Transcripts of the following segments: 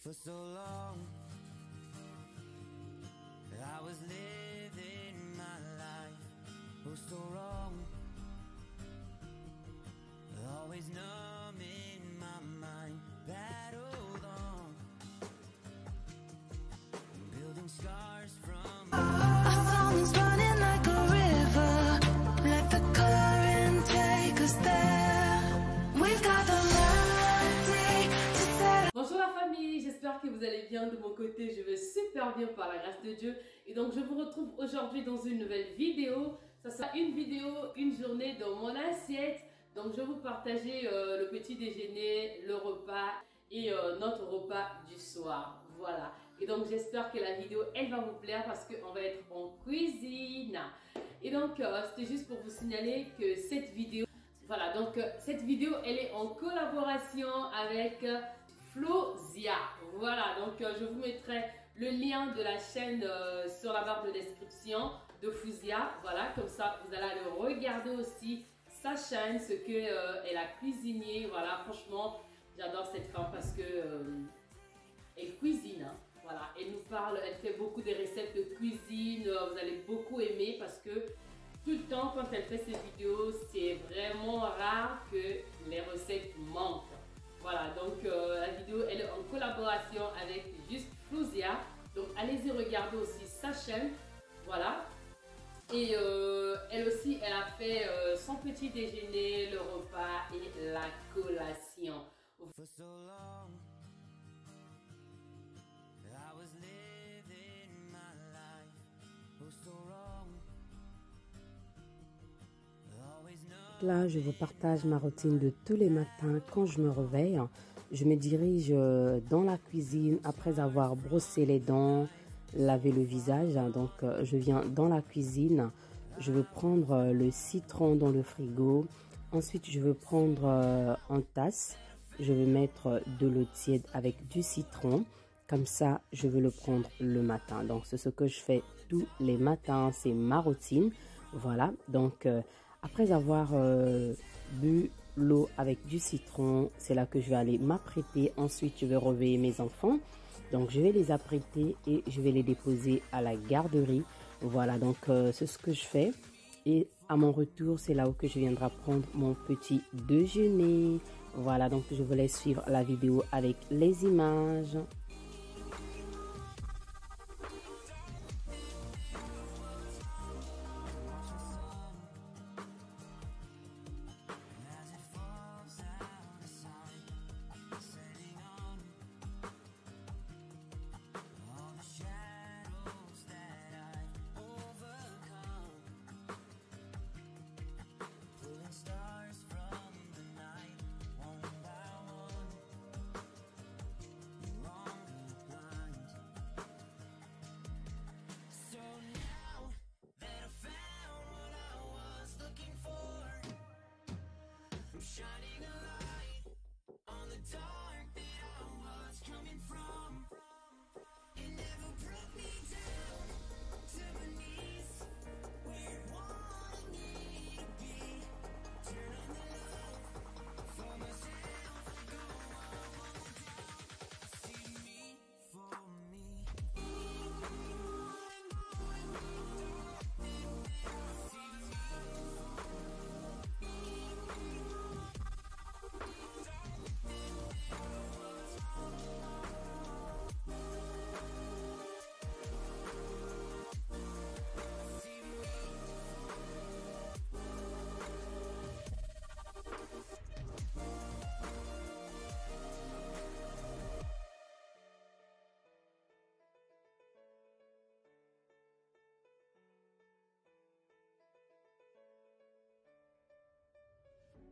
For so long, I was living my life, oh so wrong. Always numb in my mind, battled on, building scars from Our song is running like a river. Let the current take us there. We've got the melody to set. Bonjour la famille, j'espère que vous allez bien. De mon côté, je vais super bien par la grâce de Dieu. Et donc, je vous retrouve aujourd'hui dans une nouvelle vidéo. Ça sera une vidéo, une journée dans mon assiette. Donc, je vais vous partager le petit déjeuner, le repas et notre repas du soir. Voilà. Et donc, j'espère que la vidéo, elle va vous plaire parce qu'on va être en cuisine. Et donc, c'était juste pour vous signaler que cette vidéo, voilà, donc cette vidéo, elle est en collaboration avec Flozia. Voilà, donc je vous mettrai le lien de la chaîne sur la barre de description de Flozia. Voilà, comme ça, vous allez aller regarder aussi sa chaîne, ce qu'elle a cuisiné. Voilà, franchement, j'adore cette femme parce que elle cuisine. Hein. Voilà, elle nous parle, elle fait beaucoup de recettes de cuisine. Vous allez beaucoup aimer parce que tout le temps, quand elle fait ses vidéos, c'est vraiment rare que les recettes manquent. Voilà, donc la vidéo, elle est en collaboration avec Juste Flozia. Donc, allez-y regarder aussi sa chaîne. Voilà. Et elle aussi, elle a fait son petit déjeuner, le repas et la collation. for so long. I was living my life, oh so wrong. Always know. Là, je vous partage ma routine de tous les matins. Quand je me réveille, je me dirige dans la cuisine après avoir brossé les dents, lavé le visage. Donc, je viens dans la cuisine. Je veux prendre le citron dans le frigo. Ensuite, je veux prendre en tasse. Je vais mettre de l'eau tiède avec du citron. Comme ça, je veux le prendre le matin. Donc, c'est ce que je fais tous les matins. C'est ma routine. Voilà. Donc, après avoir bu l'eau avec du citron, c'est là que je vais aller m'apprêter. Ensuite, je vais réveiller mes enfants. Donc, je vais les apprêter et je vais les déposer à la garderie. Voilà, donc c'est ce que je fais. Et à mon retour, c'est là où que je viendrai prendre mon petit déjeuner. Voilà, donc je vous laisse suivre la vidéo avec les images. As it falls out of sight, setting on all the shadows that I've overcome, pulling stars from the night, one by one, no longer blind. So now that I found what I was looking for, I'm shining a light on the dark that I was coming from. It never brought me down to my knees, where it wanted me to be. Turn on the love for myself and go all down. See me for me.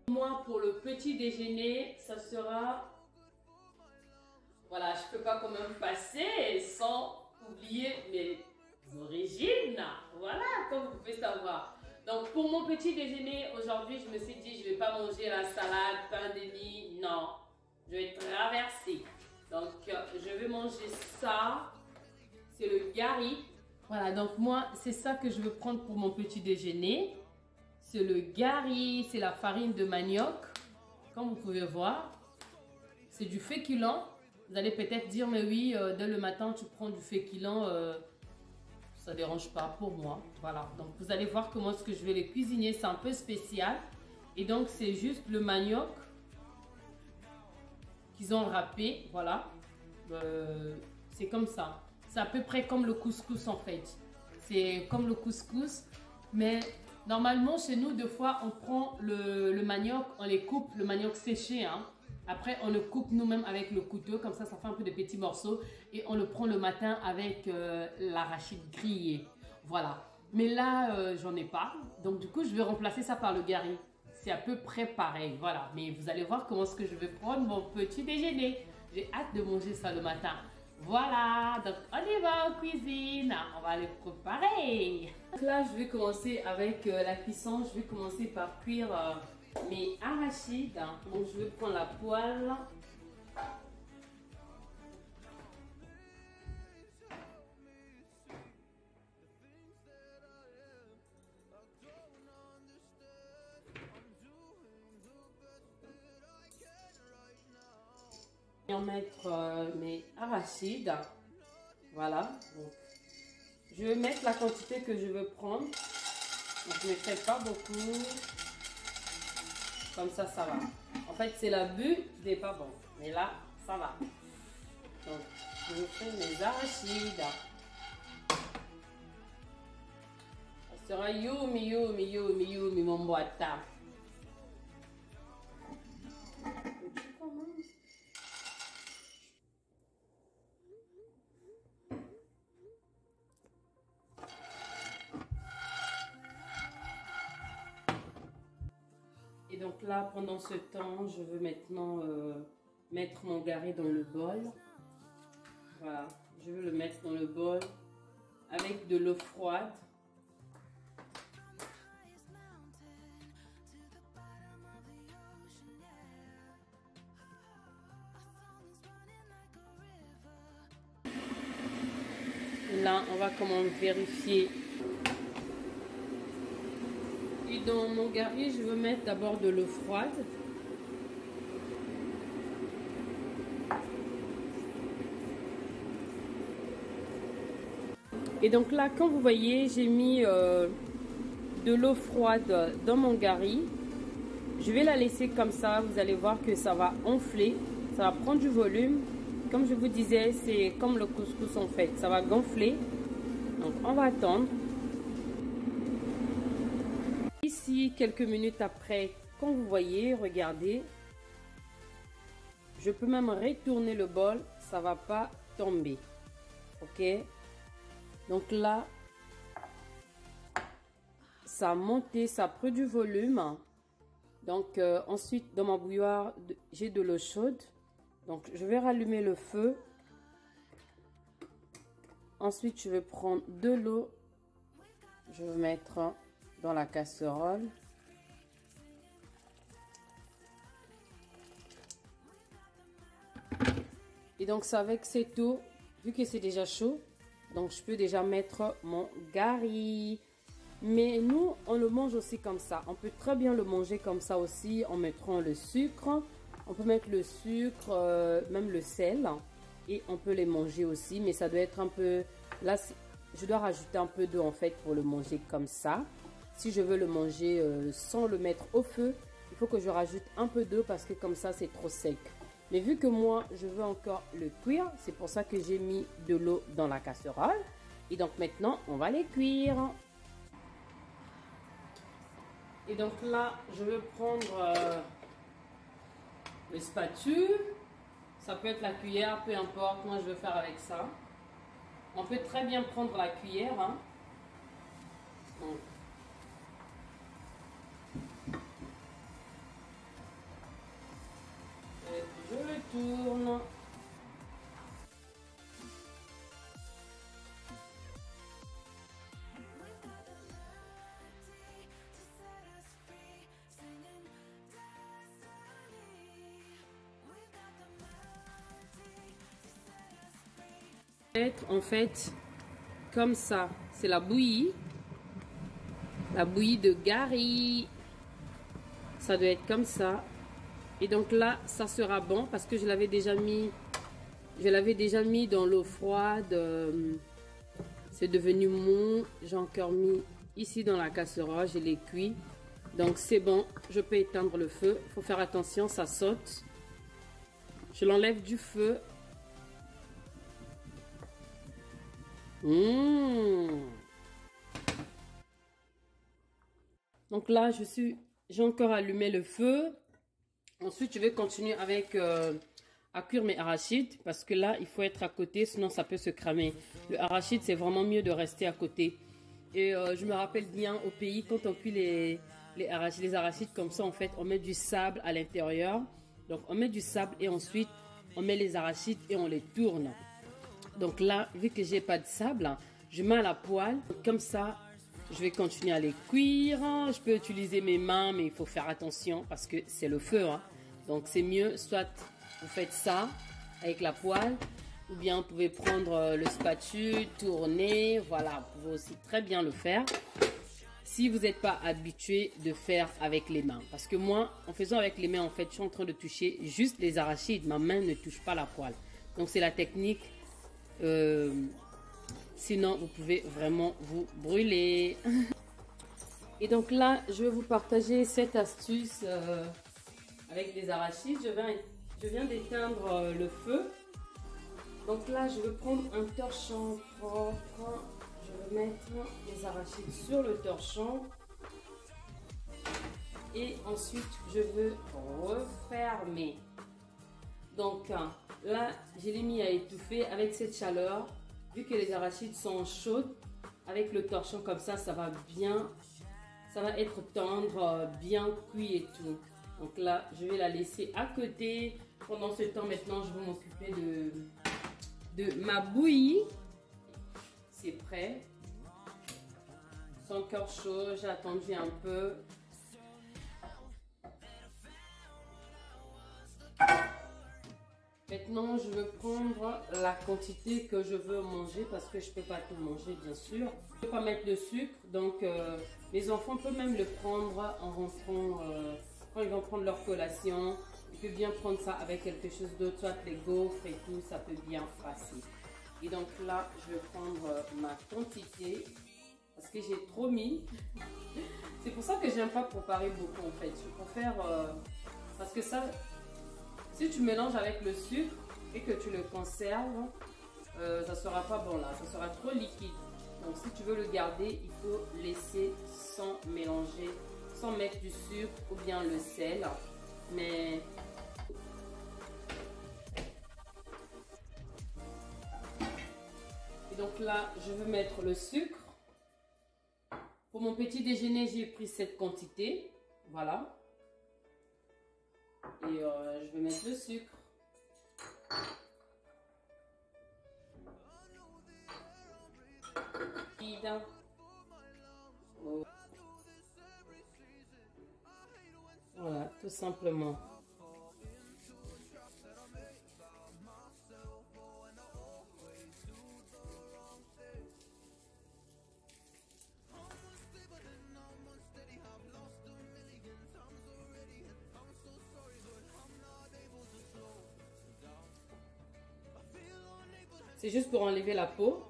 Moi, pour le petit déjeuner, ça sera... Voilà, je ne peux pas quand même passer sans oublier mes origines. Voilà, comme vous pouvez savoir. Donc, pour mon petit déjeuner, aujourd'hui, je me suis dit, je ne vais pas manger la salade, pain de mie. Non, je vais traverser. Donc, je vais manger ça. C'est le gari. Voilà, donc moi, c'est ça que je veux prendre pour mon petit déjeuner. C'est le gari, c'est la farine de manioc, comme vous pouvez voir. C'est du féculent. Vous allez peut-être dire, mais oui, dès le matin, tu prends du féculent, ça ne dérange pas pour moi. Voilà, donc vous allez voir comment est-ce que je vais les cuisiner. C'est un peu spécial. Et donc, c'est juste le manioc qu'ils ont râpé. Voilà, c'est comme ça. C'est à peu près comme le couscous en fait. C'est comme le couscous, mais normalement, chez nous, deux fois, on prend le manioc, on les coupe, le manioc séché, hein. Après, on le coupe nous-mêmes avec le couteau, comme ça fait un peu de petits morceaux. Et on le prend le matin avec l'arachide grillé. Voilà. Mais là, j'en ai pas. Donc, du coup, je vais remplacer ça par le gari. C'est à peu près pareil. Voilà. Mais vous allez voir comment est-ce que je vais prendre mon petit déjeuner. J'ai hâte de manger ça le matin. Voilà. Donc, on y va en cuisine. On va les préparer. Donc là, je vais commencer avec la cuisson. Je vais commencer par cuire... mes arachides. Donc je vais prendre la poêle. Et en mettre mes arachides. Voilà. Donc, je vais mettre la quantité que je veux prendre. Donc, je ne mettrai pas beaucoup. Comme ça, ça va. En fait, c'est le but qui n'est pas bon. Mais là, ça va. Donc, je fais mes arachides. Ça sera youmi, youmi, youmi, youmi, mon boîta. Et donc là, pendant ce temps, je veux maintenant mettre mon gari dans le bol. Voilà, je veux le mettre dans le bol avec de l'eau froide. Là, on va comment vérifier. Et dans mon gari, je veux mettre d'abord de l'eau froide. Et donc là, comme vous voyez, j'ai mis de l'eau froide dans mon gari. Je vais la laisser comme ça. Vous allez voir que ça va enfler. Ça va prendre du volume. Comme je vous disais, c'est comme le couscous en fait. Ça va gonfler. Donc, on va attendre. Ici, quelques minutes après, quand vous voyez, regardez. Je peux même retourner le bol. Ça va pas tomber. Ok? Donc là, ça a monté, ça a pris du volume. Donc ensuite, dans ma bouilloire, j'ai de l'eau chaude. Donc je vais rallumer le feu. Ensuite, je vais prendre de l'eau. Je vais mettre dans la casserole. Et donc c'est avec cette eau, vu que c'est déjà chaud, donc je peux déjà mettre mon gari. Mais nous, on le mange aussi comme ça. On peut très bien le manger comme ça aussi en mettant le sucre. On peut mettre le sucre, même le sel. Et on peut les manger aussi. Mais ça doit être un peu... Là, je dois rajouter un peu d'eau en fait pour le manger comme ça. Si je veux le manger sans le mettre au feu, il faut que je rajoute un peu d'eau parce que comme ça, c'est trop sec. Mais vu que moi, je veux encore le cuire, c'est pour ça que j'ai mis de l'eau dans la casserole. Et donc maintenant, on va les cuire. Et donc là, je vais prendre le spatule. Ça peut être la cuillère, peu importe. Moi, je vais faire avec ça. On peut très bien prendre la cuillère. Hein. Donc, je le tourne. En fait, comme ça, c'est la bouillie de gari. Ça doit être comme ça. Et donc là, ça sera bon parce que je l'avais déjà mis Je l'avais déjà mis dans l'eau froide. C'est devenu mou. J'ai encore mis ici dans la casserole. Je l'ai cuit. Donc c'est bon. Je peux éteindre le feu. Il faut faire attention, ça saute. Je l'enlève du feu. Donc là, j'ai encore allumé le feu. Ensuite, je vais continuer avec à cuire mes arachides parce que là, il faut être à côté, sinon ça peut se cramer. Le arachide, c'est vraiment mieux de rester à côté. Et je me rappelle bien au pays, quand on cuit les arachides comme ça, en fait, on met du sable à l'intérieur. Donc, on met du sable et ensuite, on met les arachides et on les tourne. Donc là, vu que j'ai pas de sable, je mets à la poêle. Comme ça, je vais continuer à les cuire. Je peux utiliser mes mains, mais il faut faire attention parce que c'est le feu. Hein. Donc c'est mieux, soit vous faites ça avec la poêle, ou bien vous pouvez prendre le spatule, tourner. Voilà, vous pouvez aussi très bien le faire. Si vous n'êtes pas habitué de faire avec les mains. Parce que moi, en faisant avec les mains, en fait, je suis en train de toucher juste les arachides. Ma main ne touche pas la poêle. Donc c'est la technique. Sinon, vous pouvez vraiment vous brûler. Et donc là, je vais vous partager cette astuce avec des arachides. Je viens d'éteindre le feu. Donc là, je vais prendre un torchon propre. Je vais mettre les arachides sur le torchon. Et ensuite, je veux refermer. Donc là, je l'ai mis à étouffer avec cette chaleur. Vu que les arachides sont chaudes, avec le torchon comme ça va bien, ça va être tendre, bien cuit et tout. Donc là, je vais la laisser à côté. Pendant ce temps, maintenant, je vais m'occuper de ma bouillie. C'est prêt. C'est encore chaud, j'ai attendu un peu. Maintenant, je vais prendre la quantité que je veux manger parce que je ne peux pas tout manger, bien sûr. Je ne peux pas mettre de sucre, donc les enfants peuvent même le prendre en rentrant, quand ils vont prendre leur collation. Ils peuvent bien prendre ça avec quelque chose d'autre, soit les gaufres et tout, ça peut bien passer. Et donc là, je vais prendre ma quantité parce que j'ai trop mis. C'est pour ça que j'aime pas préparer beaucoup en fait. Je préfère, parce que ça... Si tu mélanges avec le sucre et que tu le conserves, ça ne sera pas bon là, ça sera trop liquide. Donc si tu veux le garder, il faut laisser sans mélanger, sans mettre du sucre ou bien le sel. Mais et donc là, je vais mettre le sucre. Pour mon petit déjeuner, j'ai pris cette quantité. Voilà. Et je vais mettre le sucre. Voilà, tout simplement. C'est juste pour enlever la peau.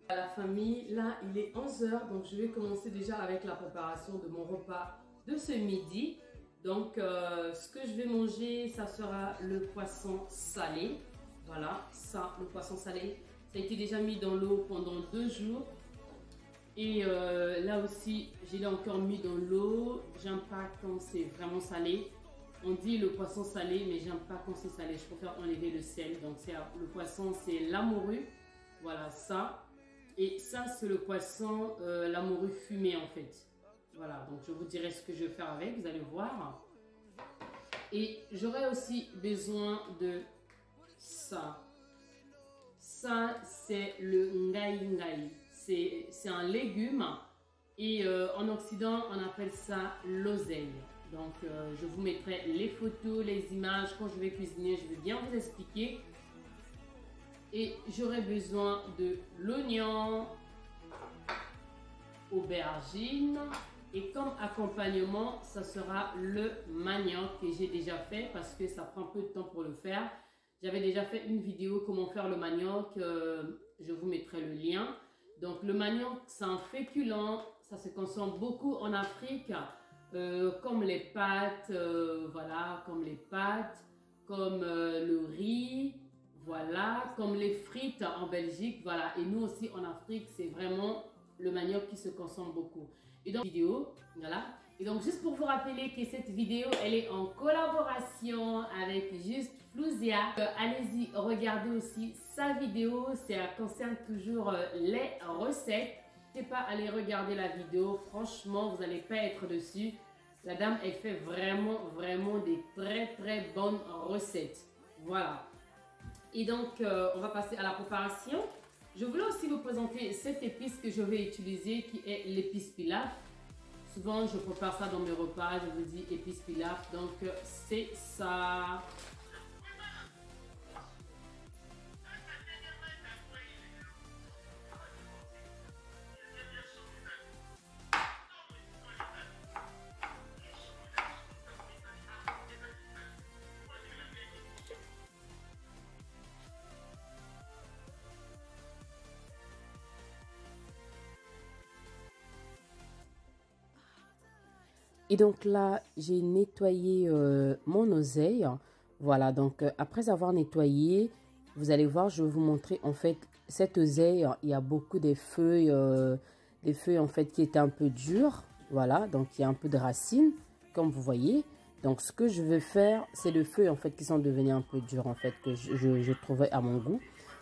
À la famille, là il est 11h, donc je vais commencer déjà avec la préparation de mon repas de ce midi. Donc ce que je vais manger, ça sera le poisson salé. Voilà, ça, le poisson salé, ça a été déjà mis dans l'eau pendant 2 jours. Et là aussi, je l'ai encore mis dans l'eau. J'aime pas quand c'est vraiment salé. On dit le poisson salé, mais j'aime pas quand c'est salé. Je préfère enlever le sel. Donc le poisson, c'est la morue. Voilà ça. Et ça, c'est le poisson, la morue fumée en fait. Voilà, donc je vous dirai ce que je vais faire avec, vous allez voir. Et j'aurai aussi besoin de ça. Ça, c'est le ngai ngai. C'est un légume et en Occident, on appelle ça l'oseille. Donc, je vous mettrai les photos, les images. Quand je vais cuisiner, je vais bien vous expliquer. Et j'aurai besoin de l'oignon, aubergine. Et comme accompagnement, ça sera le manioc que j'ai déjà fait parce que ça prend peu de temps pour le faire. J'avais déjà fait une vidéo comment faire le manioc. Je vous mettrai le lien. Donc, le manioc, c'est un féculent. Ça se consomme beaucoup en Afrique. Comme les pâtes, voilà, comme les pâtes, comme le riz, voilà, comme les frites en Belgique, voilà. Et nous aussi en Afrique, c'est vraiment le manioc qui se consomme beaucoup. Et donc, vidéo, voilà. Et donc, juste pour vous rappeler que cette vidéo, elle est en collaboration avec Juste Flouzia. Allez-y, regardez aussi sa vidéo. Ça concerne toujours les recettes. N'hésitez pas à aller regarder la vidéo. Franchement, vous n'allez pas être dessus. La dame, elle fait vraiment des très bonnes recettes. Voilà. Et donc, on va passer à la préparation. Je voulais aussi vous présenter cette épice que je vais utiliser qui est l'épice pilaf. Souvent, je prépare ça dans mes repas. Je vous dis épice pilaf. Donc, c'est ça. Et donc là, j'ai nettoyé mon oseille. Voilà, donc après avoir nettoyé, vous allez voir, je vais vous montrer en fait cette oseille. Il y a beaucoup des feuilles en fait qui étaient un peu dures. Voilà, donc il y a un peu de racines, comme vous voyez. Donc ce que je vais faire, c'est les feuilles en fait qui sont devenues un peu dures en fait, que je trouvais à mon goût.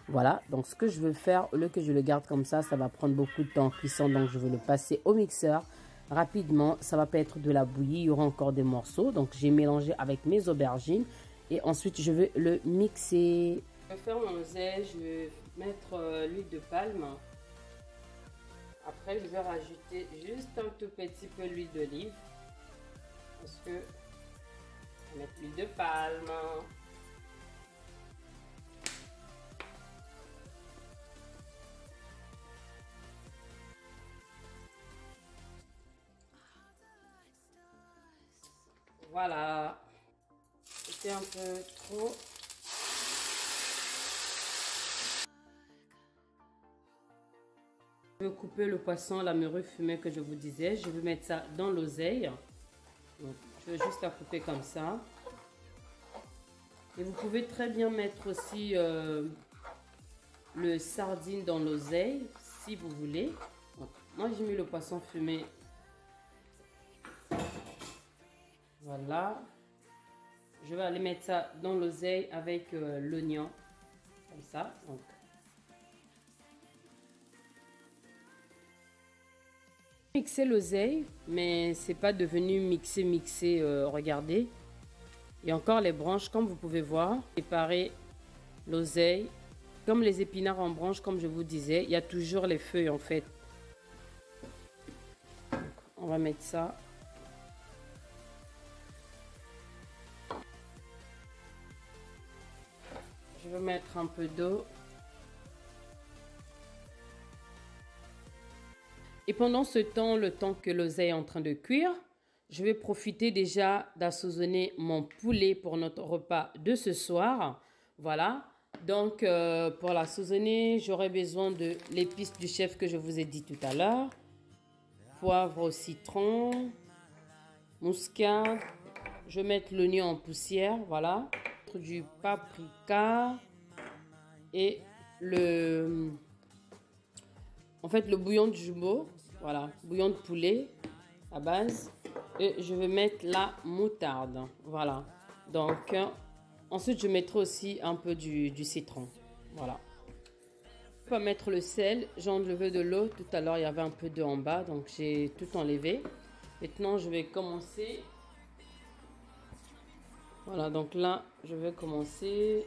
Voilà, donc ce que je veux faire, au lieu que je le garde comme ça va prendre beaucoup de temps en cuisson. Donc je vais le passer au mixeur. Rapidement, ça va pas être de la bouillie, il y aura encore des morceaux. Donc, j'ai mélangé avec mes aubergines et ensuite, je vais le mixer. Je vais faire mon oseille, je vais mettre l'huile de palme. Après, je vais rajouter juste un tout petit peu l'huile d'olive parce que je vais mettre l'huile de palme. Voilà, c'était un peu trop. Je vais couper le poisson, la merue fumée que je vous disais. Je vais mettre ça dans l'oseille. Je vais juste la couper comme ça. Et vous pouvez très bien mettre aussi le sardine dans l'oseille, si vous voulez. Donc, moi, j'ai mis le poisson fumé. Voilà, je vais aller mettre ça dans l'oseille avec l'oignon, comme ça. Donc, mixer l'oseille, mais c'est pas devenu mixé. Regardez, il y a encore les branches, comme vous pouvez voir. Séparer l'oseille, comme les épinards en branches, comme je vous disais, il y a toujours les feuilles en fait. Donc, on va mettre ça. Je vais mettre un peu d'eau. Et pendant ce temps, le temps que l'oseille est en train de cuire, je vais profiter déjà d'assaisonner mon poulet pour notre repas de ce soir. Voilà. Donc, pour l'assaisonner, j'aurai besoin de l'épice du chef que je vous ai dit tout à l'heure. Poivre au citron, muscade. Je vais mettre l'oignon en poussière, voilà. Du paprika et le bouillon de jumbo, voilà, bouillon de poulet à base. Et je vais mettre la moutarde, voilà. Donc ensuite je mettrai aussi un peu du citron, voilà. Je vais mettre le sel. J'ai enlevé de l'eau tout à l'heure, il y avait un peu d'eau en bas, donc j'ai tout enlevé. Maintenant, je vais commencer. Voilà, donc là, je vais commencer.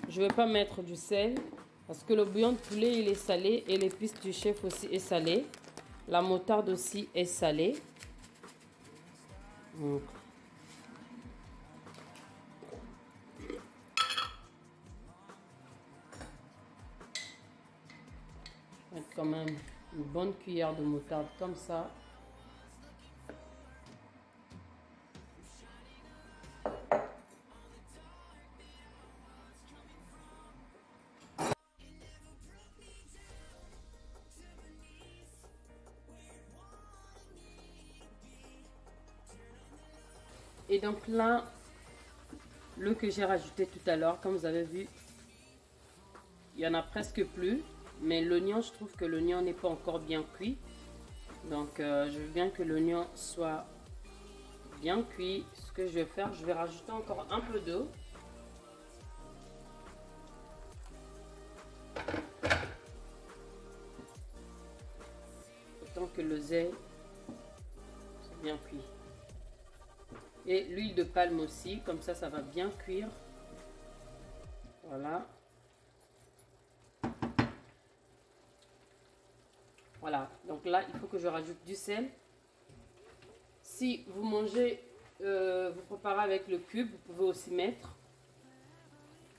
Je vais pas mettre du sel parce que le bouillon de poulet il est salé et l'épice du chef aussi est salée. La moutarde aussi est salée. Donc, je vais mettre quand même une bonne cuillère de moutarde comme ça. Et donc là, l'eau que j'ai rajouté tout à l'heure, comme vous avez vu, il y en a presque plus. Mais l'oignon, je trouve que l'oignon n'est pas encore bien cuit. Donc je veux bien que l'oignon soit bien cuit. Ce que je vais faire, je vais rajouter encore un peu d'eau. Autant que l'oseille soit bien cuit. Et l'huile de palme aussi, comme ça va bien cuire. Voilà. Voilà, donc là, il faut que je rajoute du sel. Si vous mangez, vous préparez avec le cube, vous pouvez aussi mettre.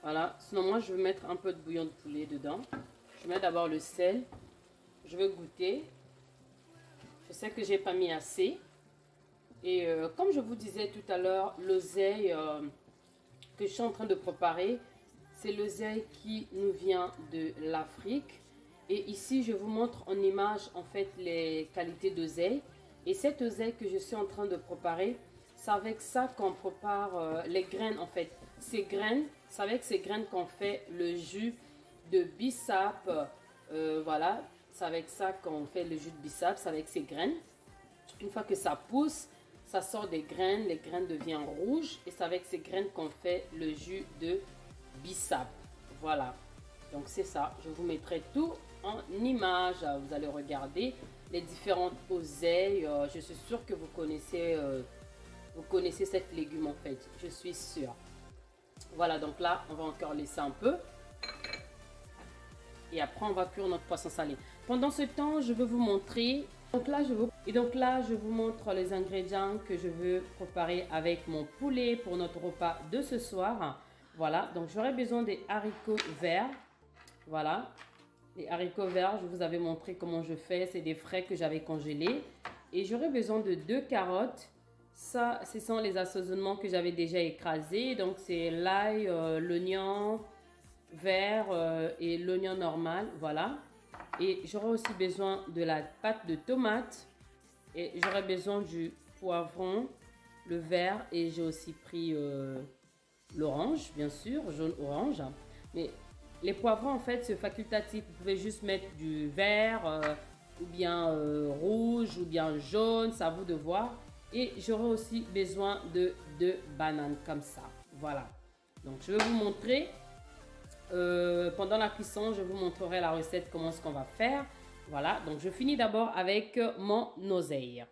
Voilà, sinon moi, je vais mettre un peu de bouillon de poulet dedans. Je mets d'abord le sel. Je vais goûter. Je sais que j'ai pas mis assez. Et comme je vous disais tout à l'heure, l'oseille que je suis en train de préparer, c'est l'oseille qui nous vient de l'Afrique. Et ici, je vous montre en image en fait les qualités d'oseille. Et cette oseille que je suis en train de préparer, c'est avec ça qu'on prépare les graines en fait. Ces graines, c'est avec ces graines qu'on fait le jus de bissap. Voilà, c'est avec ça qu'on fait le jus de bissap, c'est avec ces graines. Une fois que ça pousse, ça sort des graines, les graines deviennent rouges et c'est avec ces graines qu'on fait le jus de bissap. Voilà, donc c'est ça. Je vous mettrai tout en image. Vous allez regarder les différentes oseilles. Je suis sûre que vous connaissez cette légume en fait. Je suis sûre. Voilà, donc là, on va encore laisser un peu. Et après, on va cuire notre poisson salé. Pendant ce temps, je vais vous montrer. Donc là, je vous montre les ingrédients que je veux préparer avec mon poulet pour notre repas de ce soir. Voilà, donc j'aurai besoin des haricots verts. Voilà, les haricots verts, je vous avais montré comment je fais. C'est des frais que j'avais congelés. Et j'aurai besoin de 2 carottes. Ça, ce sont les assaisonnements que j'avais déjà écrasés. Donc, c'est l'ail, l'oignon vert et l'oignon normal. Voilà. Et j'aurai aussi besoin de la pâte de tomate. Et j'aurai besoin du poivron, le vert. Et j'ai aussi pris l'orange, bien sûr, jaune-orange. Mais les poivrons, en fait, c'est facultatif. Vous pouvez juste mettre du vert, ou bien rouge, ou bien jaune. C'est à vous de voir. Et j'aurai aussi besoin de 2 bananes comme ça. Voilà. Donc, je vais vous montrer. Pendant la cuisson, je vous montrerai la recette, comment est-ce qu'on va faire. Voilà. Donc, je finis d'abord avec mon oseille.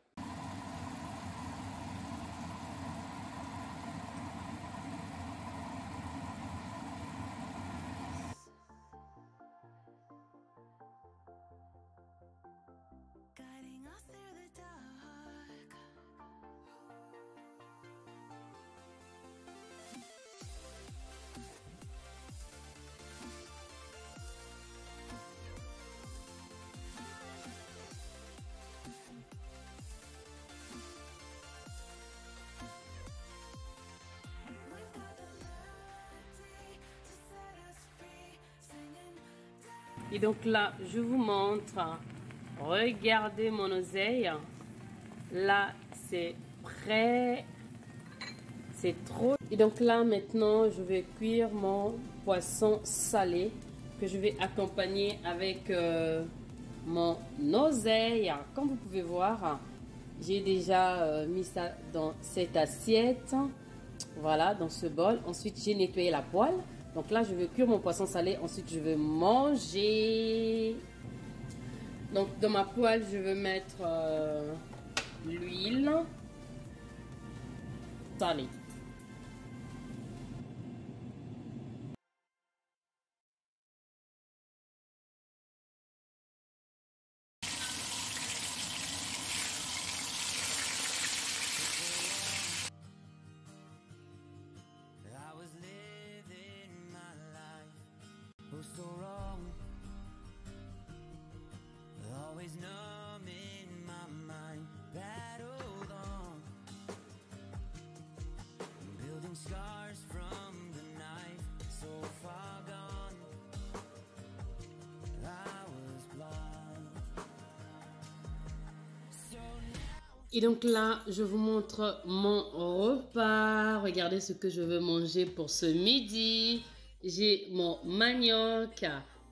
Guiding us through the dark. Et donc là, je vous montre. Regardez mon oseille. Là, c'est prêt. C'est trop. Et donc là, maintenant, je vais cuire mon poisson salé que je vais accompagner avec mon oseille. Comme vous pouvez voir, j'ai déjà mis ça dans cette assiette. Voilà, dans ce bol. Ensuite, j'ai nettoyé la poêle. Donc là, je vais cuire mon poisson salé. Ensuite, je vais manger. Donc, dans ma poêle, je vais mettre l'huile salée. I was living my life, oh so wrong. Always numb in my mind, battled on, building scars from the knife, so far gone. I was blind. So now. Et donc là, je vous montre mon repas. Regardez ce que je veux manger pour ce midi. J'ai mon manioc.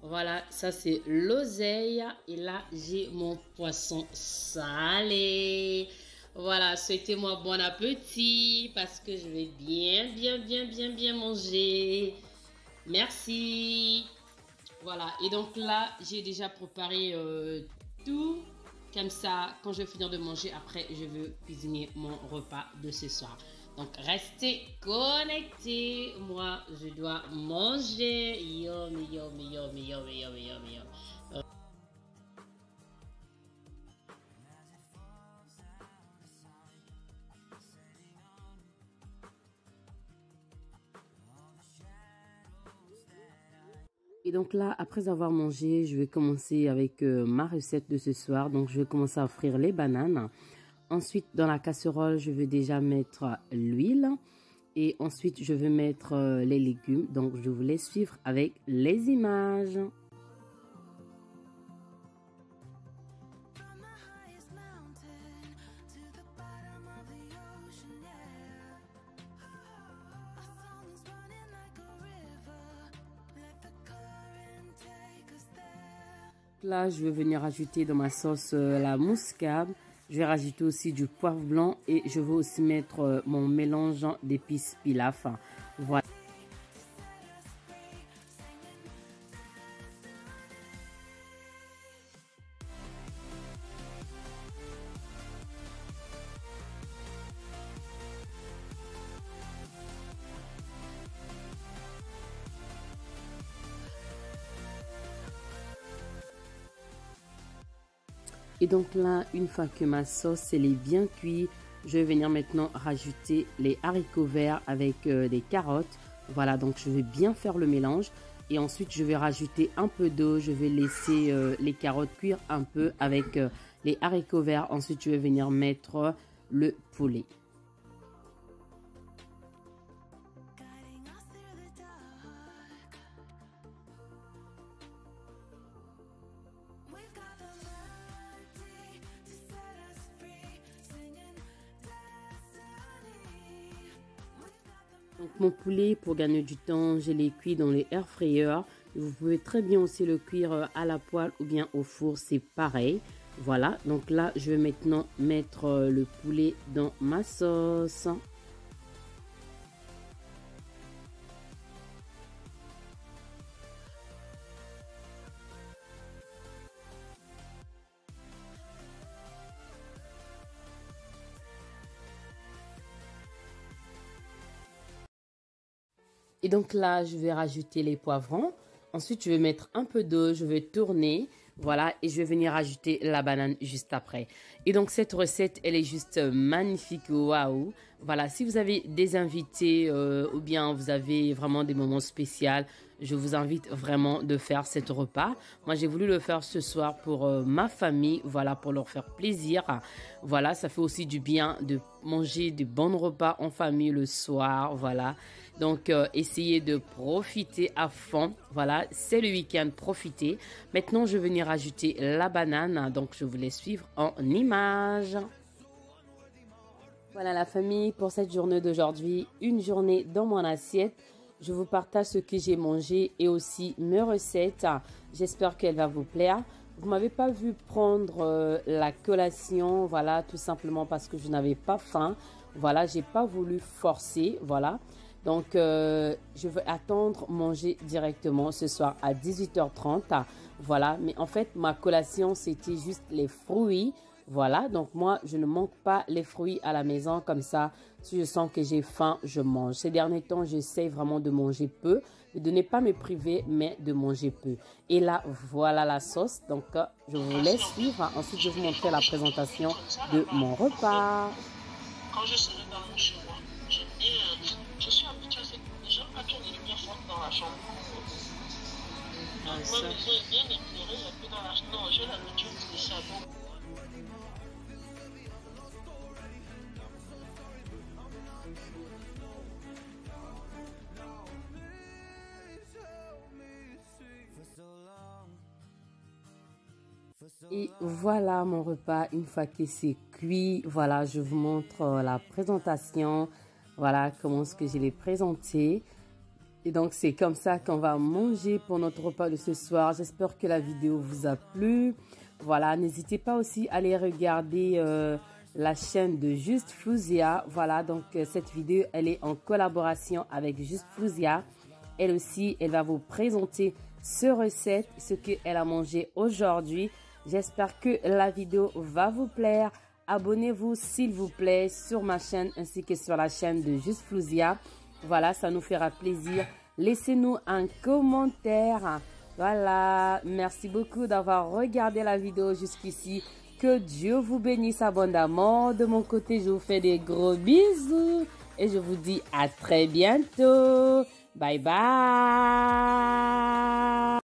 Voilà, ça c'est l'oseille. Et là, j'ai mon poisson salé. Voilà, souhaitez-moi bon appétit parce que je vais bien manger. Merci. Voilà, et donc là, j'ai déjà préparé tout. Comme ça, quand je vais finir de manger, après, je veux cuisiner mon repas de ce soir. Donc, restez connectés. Moi, je dois manger. Yummy, yummy, yummy, yummy, yummy, yummy, yummy. Et donc là, après avoir mangé, je vais commencer avec ma recette de ce soir. Donc, je vais commencer à frire les bananes. Ensuite, dans la casserole, je vais déjà mettre l'huile. Et ensuite, je vais mettre les légumes. Donc, je vous laisse suivre avec les images. From the highest mountain to the bottom of the ocean, yeah. Our song is running like a river. Let the current take us there. Là, je vais venir ajouter dans ma sauce la muscade. Je vais rajouter aussi du poivre blanc et je vais aussi mettre mon mélange d'épices pilaf. Voilà. Et donc là, une fois que ma sauce elle est bien cuite, je vais venir maintenant rajouter les haricots verts avec des carottes. Voilà, donc je vais bien faire le mélange. Et ensuite, je vais rajouter un peu d'eau. Je vais laisser les carottes cuire un peu avec les haricots verts. Ensuite, je vais venir mettre le poulet. Guiding us through the dark. We've got the melody to set us free, singing destiny. We've got the Donc mon poulet, pour gagner du temps, je l'ai cuit dans les air fryers. Vous pouvez très bien aussi le cuire à la poêle ou bien au four, c'est pareil. Voilà, donc là, je vais maintenant mettre le poulet dans ma sauce. Et donc là, je vais rajouter les poivrons. Ensuite, je vais mettre un peu d'eau, je vais tourner. Voilà, et je vais venir ajouter la banane juste après. Et donc, cette recette, elle est juste magnifique. Waouh! Voilà, si vous avez des invités ou bien vous avez vraiment des moments spéciaux, je vous invite vraiment de faire cet repas. Moi, j'ai voulu le faire ce soir pour ma famille, voilà, pour leur faire plaisir. Voilà, ça fait aussi du bien de manger de bons repas en famille le soir, voilà. Donc, essayez de profiter à fond. Voilà, c'est le week-end, profitez. Maintenant, je vais venir ajouter la banane. Donc, je vous laisse suivre en images. Voilà la famille, pour cette journée d'aujourd'hui, une journée dans mon assiette. Je vous partage ce que j'ai mangé et aussi mes recettes. J'espère qu'elle va vous plaire. Vous ne m'avez pas vu prendre la collation, voilà, tout simplement parce que je n'avais pas faim. Voilà, je n'ai pas voulu forcer, voilà. Donc, je vais attendre manger directement ce soir à 18h30. Voilà, mais en fait, ma collation, c'était juste les fruits. Voilà, donc moi, je ne manque pas les fruits à la maison. Comme ça, si je sens que j'ai faim, je mange. Ces derniers temps, j'essaie vraiment de manger peu. De ne pas me priver, mais de manger peu. Et là, voilà la sauce. Donc, je vous laisse suivre. Ensuite, je vais vous montrer la présentation de mon repas. Quand je serai dans chez moi, je suis habituée à cette j'aime pas qu'il y ait des lumières fortes dans la chambre. Donc, ma maison est bien éclairée, il y a peu dans la chambre. Non, j'ai l'habitude de ça. Donc, et voilà mon repas, une fois que c'est cuit. Voilà, je vous montre la présentation. Voilà comment est-ce que je l'ai présenté. Et donc, c'est comme ça qu'on va manger pour notre repas de ce soir. J'espère que la vidéo vous a plu. Voilà, n'hésitez pas aussi à aller regarder la chaîne de Just Flouzia. Voilà, donc cette vidéo, elle est en collaboration avec Just Flouzia. Elle aussi, elle va vous présenter ce recette, ce qu'elle a mangé aujourd'hui. J'espère que la vidéo va vous plaire. Abonnez-vous s'il vous plaît sur ma chaîne ainsi que sur la chaîne de Just Flouzia. Voilà, ça nous fera plaisir. Laissez-nous un commentaire. Voilà, merci beaucoup d'avoir regardé la vidéo jusqu'ici. Que Dieu vous bénisse abondamment. De mon côté, je vous fais des gros bisous. Et je vous dis à très bientôt. Bye bye.